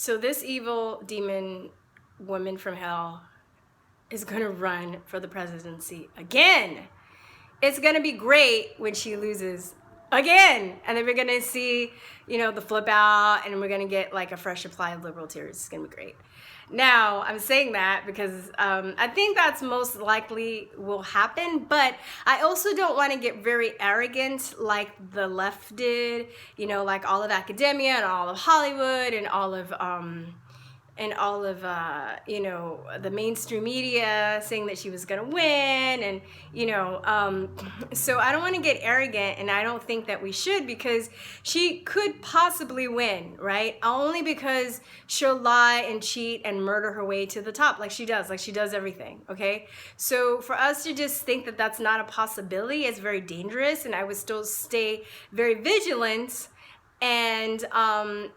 So this evil demon woman from hell is going to run for the presidency again. It's going to be great when she loses again. And then we're going to see, the flip out, and we're going to get like a fresh supply of liberal tears. It's going to be great. Now, I'm saying that because I think that's most likely will happen, but I also don't want to get very arrogant like the left did, like all of academia and all of Hollywood and all of the mainstream media saying that she was going to win. And, so I don't want to get arrogant, and I don't think that we should, because she could possibly win, right? Only because she'll lie and cheat and murder her way to the top like she does everything, okay? So for us to just think that that's not a possibility is very dangerous, and I would still stay very vigilant and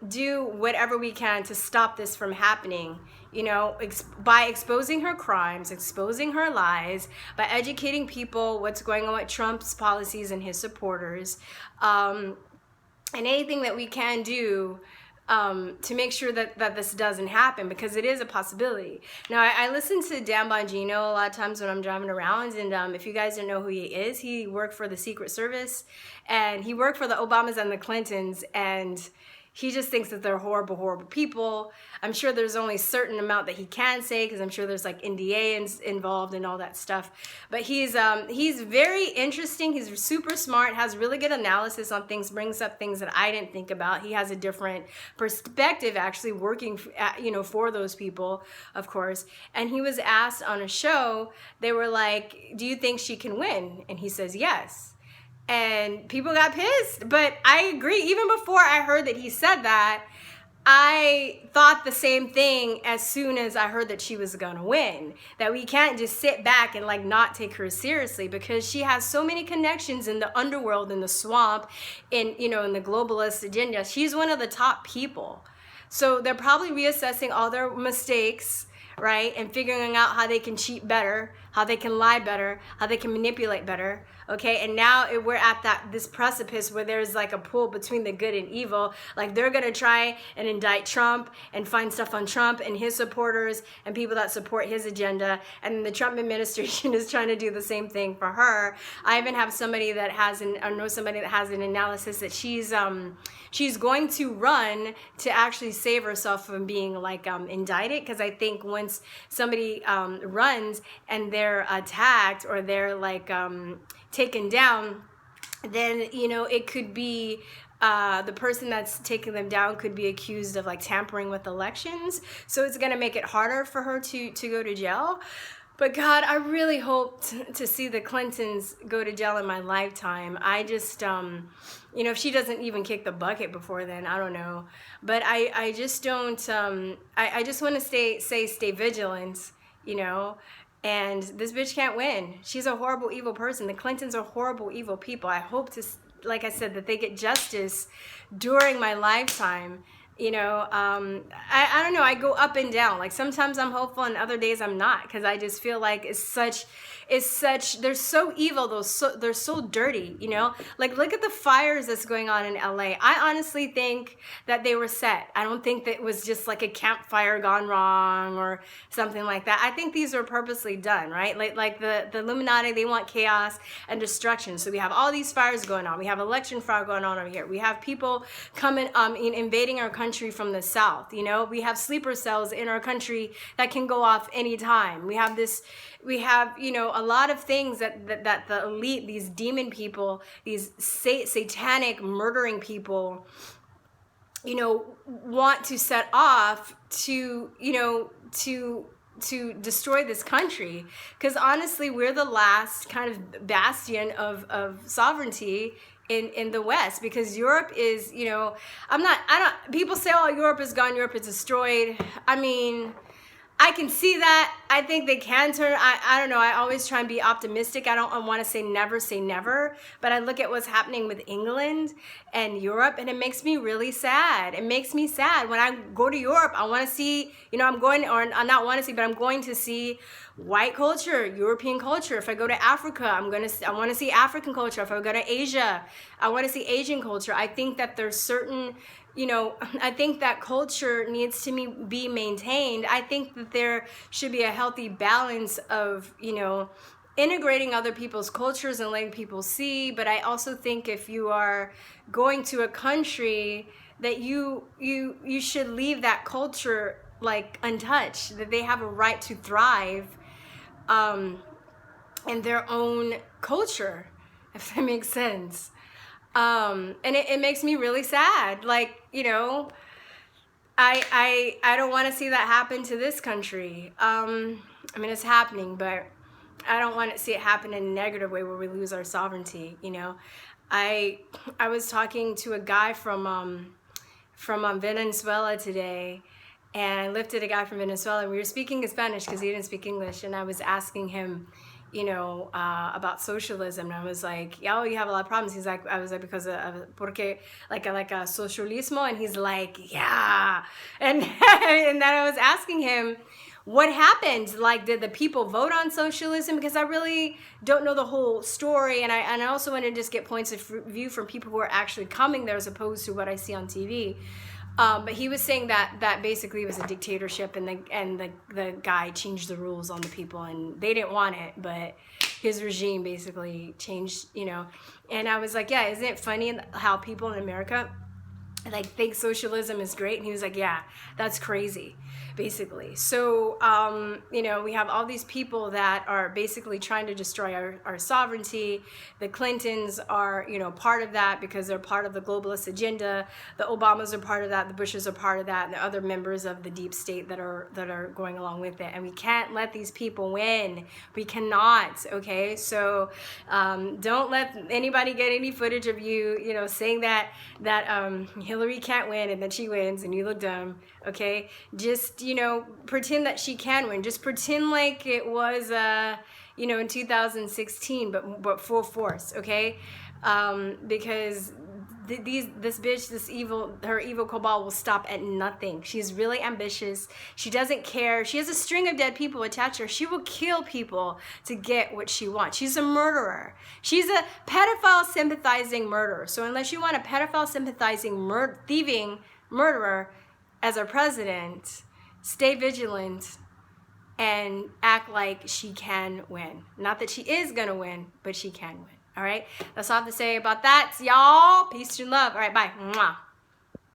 do whatever we can to stop this from happening, by exposing her crimes, exposing her lies, by educating people what's going on with Trump's policies and his supporters, and anything that we can do to make sure that this doesn't happen, because it is a possibility. Now, I listen to Dan Bongino a lot of times when I'm driving around, and if you guys don't know who he is, he worked for the Secret Service, and he worked for the Obamas and the Clintons, and he just thinks that they're horrible, horrible people. I'm sure there's only a certain amount that he can say, because I'm sure there's like NDA involved and all that stuff. But he's very interesting. He's super smart, has really good analysis on things, brings up things that I didn't think about. He has a different perspective, actually working, for those people, of course. And he was asked on a show, they were like, "Do you think she can win?" And he says, "Yes." And people got pissed, but I agree. Even before I heard that he said that, I thought the same thing as soon as I heard that she was gonna win. That we can't just sit back and like not take her seriously, because she has so many connections in the underworld, in the swamp, in the globalist agenda. She's one of the top people. So they're probably reassessing all their mistakes, right? And figuring out how they can cheat better, how they can lie better, how they can manipulate better. Okay, and now we're at this precipice where there's like a pull between the good and evil. Like they're gonna try and indict Trump and find stuff on Trump and his supporters and people that support his agenda, and the Trump administration is trying to do the same thing for her. I even have somebody that has an analysis that she's going to run to actually save herself from being like indicted, because I think once somebody runs and they're attacked or they're like taken down, then it could be the person that's taking them down could be accused of like tampering with elections. So it's going to make it harder for her to go to jail. But God, I really hope to see the Clintons go to jail in my lifetime. I just, if she doesn't even kick the bucket before then, I don't know. But I just don't, I just want to stay vigilant, and this bitch can't win. She's a horrible, evil person. The Clintons are horrible, evil people. I hope to, like I said, that they get justice during my lifetime. I don't know. I go up and down. Like sometimes I'm hopeful and other days I'm not, because I just feel like it's such, they're so evil, they're so dirty, like look at the fires that's going on in LA. I honestly think that they were set. I don't think that it was just like a campfire gone wrong or something like that. I think these were purposely done, right? Like the Illuminati, they want chaos and destruction. So we have all these fires going on. We have election fraud going on over here. We have people coming, invading our country from the south. We have sleeper cells in our country that can go off anytime. We have a lot of things that the elite, these demon people, these satanic murdering people, want to set off to destroy this country. Because honestly, we're the last kind of bastion of sovereignty in the West, because Europe is, people say, oh, Europe is gone, Europe is destroyed. I mean, I can see that. I think they can turn. I don't know. I always try and be optimistic. I want to say never, but I look at what's happening with England and Europe, and it makes me really sad. It makes me sad. When I go to Europe, I want to see, I'm going to see white culture, European culture. If I go to Africa, I want to see African culture. If I go to Asia, I want to see Asian culture. I think that there's certain, I think that culture needs to be maintained. I think that there should be a healthy balance of, integrating other people's cultures and letting people see. But I also think if you are going to a country, that you should leave that culture like untouched, that they have a right to thrive in their own culture, if that makes sense. And it makes me really sad. Like, I don't want to see that happen to this country. I mean, it's happening, but I don't want to see it happen in a negative way where we lose our sovereignty. I was talking to a guy from Venezuela today, and I lifted a guy from Venezuela, and we were speaking in Spanish because he didn't speak English, and I was asking him, about socialism, and I was like, "Oh, you have a lot of problems." He's like, I was like, because of porque like a socialismo, and he's like, "Yeah," and and then I was asking him, what happened? Like, did the people vote on socialism? Because I really don't know the whole story, and I also want to just get points of view from people who are actually coming there as opposed to what I see on TV. But he was saying that basically it was a dictatorship, and the guy changed the rules on the people, and they didn't want it, but his regime basically changed, And I was like, yeah, isn't it funny how people in America like think socialism is great? And he was like, yeah, that's crazy, basically. So we have all these people that are basically trying to destroy our sovereignty. The Clintons are part of that because they're part of the globalist agenda. The Obamas are part of that. The Bushes are part of that, and the other members of the deep state that are going along with it. And we can't let these people win. We cannot. Okay, so don't let anybody get any footage of you saying that Hillary can't win and then she wins and you look dumb. Okay, just pretend that she can win. Just pretend like it was in 2016, but full force. Okay, because this bitch, her evil cabal will stop at nothing. She's really ambitious. She doesn't care. She has a string of dead people attached to her. She will kill people to get what she wants. She's a murderer. She's a pedophile sympathizing murderer. So unless you want a pedophile sympathizing thieving murderer as our president, stay vigilant and act like she can win. Not that she is gonna win, but she can win. All right, that's all I have to say about that, y'all. Peace and love. All right, bye. Mwah.